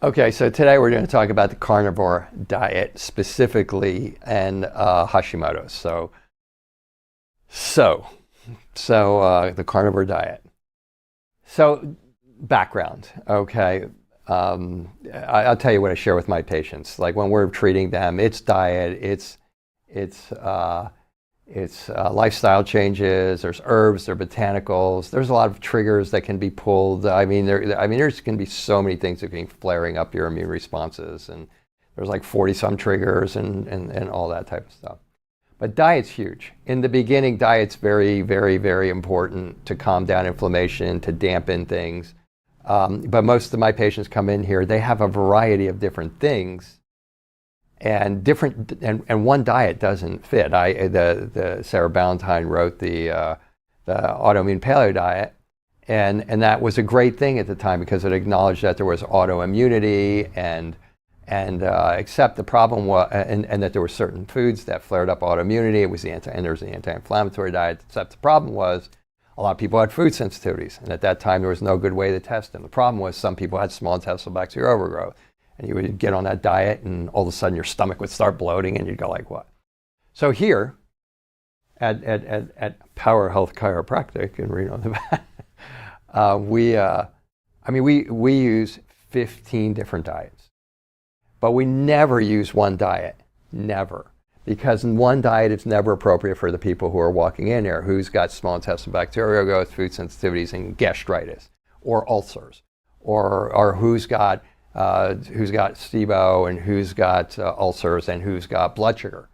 Okay, so today we're going to talk about the carnivore diet specifically and Hashimoto's. So, the carnivore diet. So, background. Okay, I'll tell you what I share with my patients. Like when we're treating them, it's diet, it's lifestyle changes. There's herbs, there are botanicals. There's a lot of triggers that can be pulled. There's going to be so many things that can be flaring up your immune responses, and there's like 40 some triggers and all that type of stuff. But diet's huge. In the beginning, diet's very, very, very important to calm down inflammation, to dampen things. But most of my patients come in here, they have a variety of different things. And one diet doesn't fit. The Sarah Ballantyne wrote the autoimmune paleo diet, and that was a great thing at the time because it acknowledged that there was autoimmunity and except the problem was and that there were certain foods that flared up autoimmunity. It was there's the anti-inflammatory diet. Except the problem was a lot of people had food sensitivities, and at that time there was no good way to test them. The problem was some people had small intestinal bacterial overgrowth. And you would get on that diet and all of a sudden your stomach would start bloating and you'd go like, what? So here at Power Health Chiropractic in Reno, Nevada, we use 15 different diets. But we never use one diet, never. Because one diet is never appropriate for the people who are walking in here, who's got small intestinal bacterial growth, food sensitivities, and gastritis, or ulcers, or who's got SIBO and who's got ulcers and who's got blood sugar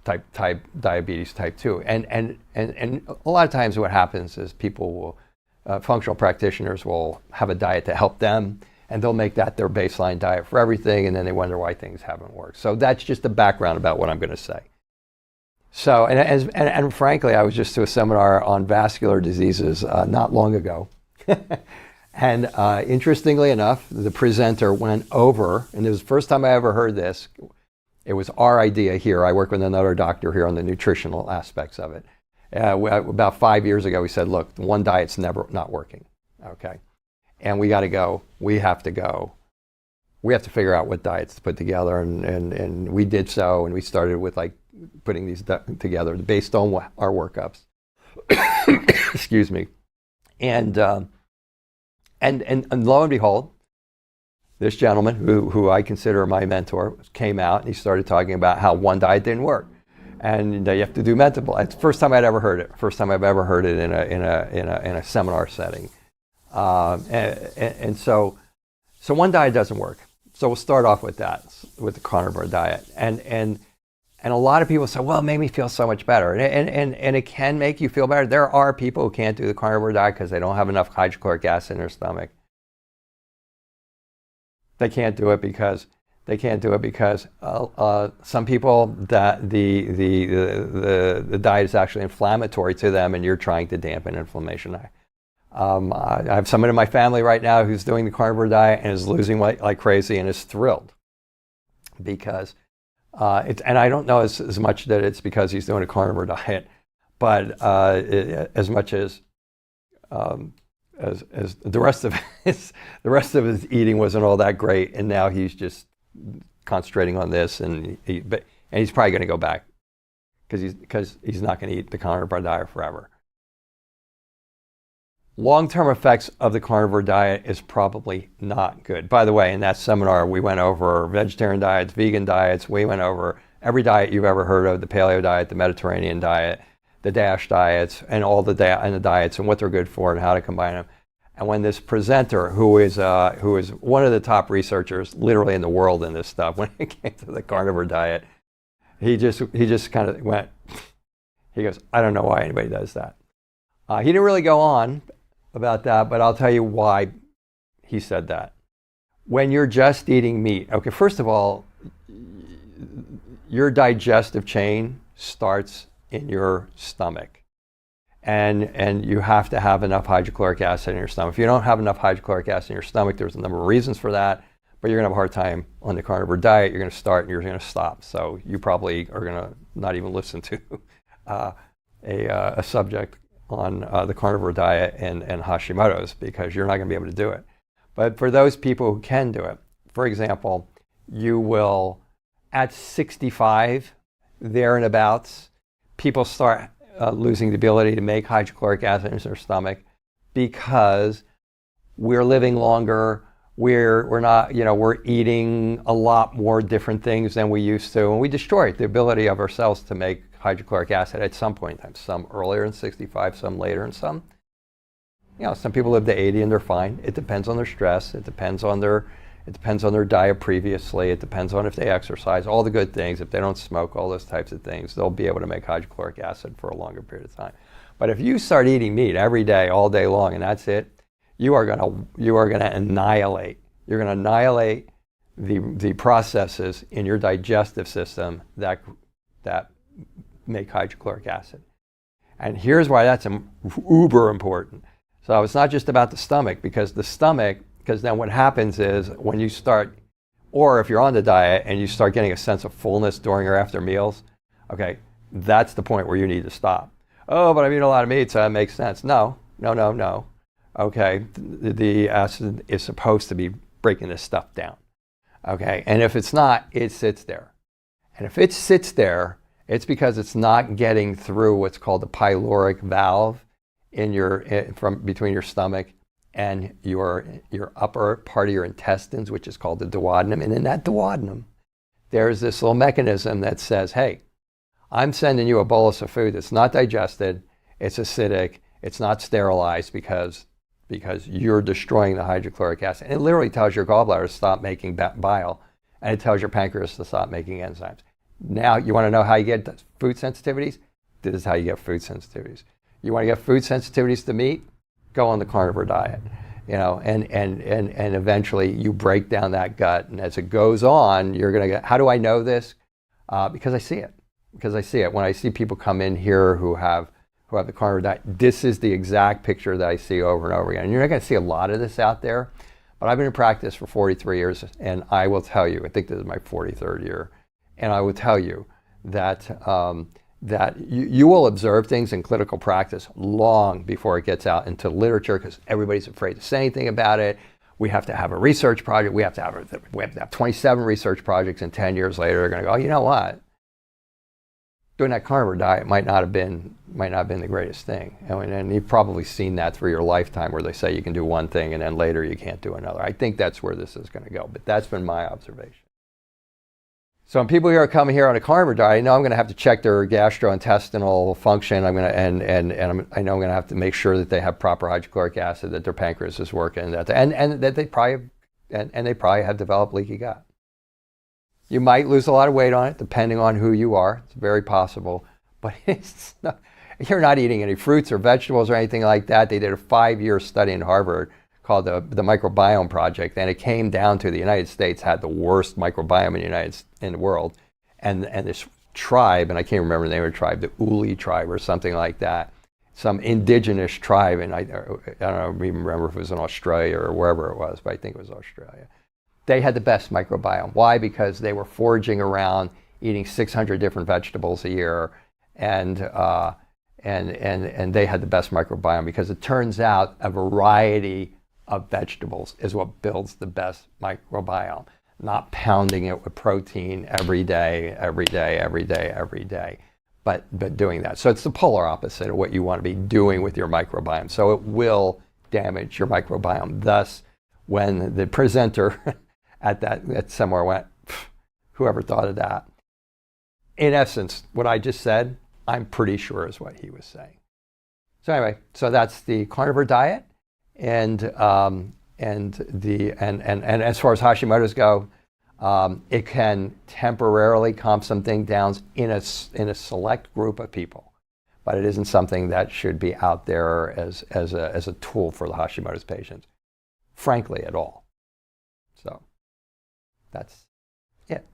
type diabetes type 2. And a lot of times what happens is people will, functional practitioners will have a diet to help them, and they'll make that their baseline diet for everything, and then they wonder why things haven't worked. So that's just the background about what I'm going to say. So, and frankly, I was just to a seminar on vascular diseases not long ago. And interestingly enough, the presenter went over, and it was the first time I ever heard this. It was our idea here. I work with another doctor here on the nutritional aspects of it. About 5 years ago, we said, look, one diet's not working, okay? And we got to go. We have to go. We have to figure out what diets to put together, and we did so, and we started with like putting these together based on our workups. Excuse me. And lo and behold, this gentleman, who I consider my mentor, came out and he started talking about how one diet didn't work, and you have to do mental. It's the first time I'd ever heard it. First time I've ever heard it in a seminar setting, and so one diet doesn't work. So we'll start off with that, with the carnivore diet, and a lot of people say, well, it made me feel so much better. And it can make you feel better. There are people who can't do the carnivore diet because they don't have enough hydrochloric acid in their stomach. They can't do it because some people that the diet is actually inflammatory to them, and you're trying to dampen inflammation. I have someone in my family right now who's doing the carnivore diet and is losing weight like crazy and is thrilled because and I don't know as much that it's because he's doing a carnivore diet, but as much as the rest of his eating wasn't all that great, and now he's just concentrating on this, and he's probably going to go back because he's not going to eat the carnivore diet forever. Long-term effects of the carnivore diet is probably not good. By the way, in that seminar, we went over vegetarian diets, vegan diets. We went over every diet you've ever heard of, the paleo diet, the Mediterranean diet, the DASH diets, and all the diets and what they're good for and how to combine them. And when this presenter, who is one of the top researchers literally in the world in this stuff, when it came to the carnivore diet, he just kind of went, he goes, I don't know why anybody does that. He didn't really go on about that, but I'll tell you why he said that. When you're just eating meat, okay, first of all, your digestive chain starts in your stomach, and you have to have enough hydrochloric acid in your stomach. If you don't have enough hydrochloric acid in your stomach, there's a number of reasons for that, but you're going to have a hard time on the carnivore diet. You're going to start and you're going to stop, so you probably are going to not even listen to a subject on the carnivore diet and Hashimoto's, because you're not going to be able to do it. But for those people who can do it, for example, you will, at 65, there and abouts, people start losing the ability to make hydrochloric acid in their stomach because we're living longer. We're not, we're eating a lot more different things than we used to, and we destroy the ability of our cells to make hydrochloric acid at some point in time. Some earlier in 65, some later, and some people live to 80 and they're fine. It depends on their stress. It depends on their diet previously. It depends on if they exercise, all the good things. If they don't smoke, all those types of things, they'll be able to make hydrochloric acid for a longer period of time. But if you start eating meat every day, all day long, and that's it, you are going to annihilate. You're going to annihilate the processes in your digestive system that make hydrochloric acid. And here's why that's uber important. So it's not just about the stomach, because then what happens is when you start, or if you're on the diet and you start getting a sense of fullness during or after meals, okay, that's the point where you need to stop. Oh, but I'm eating a lot of meat, so that makes sense. No. Okay, the acid is supposed to be breaking this stuff down. Okay, and if it's not, it sits there. And if it sits there, it's because it's not getting through what's called the pyloric valve from between your stomach and your upper part of your intestines, which is called the duodenum. And in that duodenum, there's this little mechanism that says, hey, I'm sending you a bolus of food that's not digested, it's acidic, it's not sterilized because you're destroying the hydrochloric acid. And it literally tells your gallbladder to stop making bile, and it tells your pancreas to stop making enzymes. Now, you want to know how you get food sensitivities? This is how you get food sensitivities. You want to get food sensitivities to meat? Go on the carnivore diet. And eventually you break down that gut. And as it goes on, you're going to get, how do I know this? Because I see it. When I see people come in here who have the carnivore diet, this is the exact picture that I see over and over again. And you're not going to see a lot of this out there, but I've been in practice for 43 years, and I will tell you, I think this is my 43rd year, and I will tell you that you will observe things in clinical practice long before it gets out into literature, because everybody's afraid to say anything about it. We have to have a research project. We have to have 27 research projects, and 10 years later, they're going to go, oh, you know what? Doing that carnivore diet might not have been the greatest thing. And you've probably seen that through your lifetime, where they say you can do one thing and then later you can't do another. I think that's where this is going to go, but that's been my observation. So when people here are coming here on a carnivore diet, I know I'm going to have to check their gastrointestinal function. I know I'm going to have to make sure that they have proper hydrochloric acid, that their pancreas is working, and that they probably have developed leaky gut. You might lose a lot of weight on it, depending on who you are. It's very possible. But you're not eating any fruits or vegetables or anything like that. They did a 5-year study in Harvard called the Microbiome Project, and it came down to the United States had the worst microbiome in the world. And this tribe, and I can't remember the name of the tribe, the Uli tribe or something like that, some indigenous tribe, and I don't even remember if it was in Australia or wherever it was, but I think it was Australia. They had the best microbiome. Why? Because they were foraging around, eating 600 different vegetables a year, and they had the best microbiome, because it turns out a variety of vegetables is what builds the best microbiome, not pounding it with protein every day, but doing that. So it's the polar opposite of what you want to be doing with your microbiome. So it will damage your microbiome. Thus, when the presenter at somewhere went, whoever thought of that? In essence, what I just said, I'm pretty sure is what he was saying. So anyway, so that's the carnivore diet, and as far as Hashimoto's go, it can temporarily calm some things down in a select group of people, but it isn't something that should be out there as a tool for the Hashimoto's patients, frankly, at all. So that's it.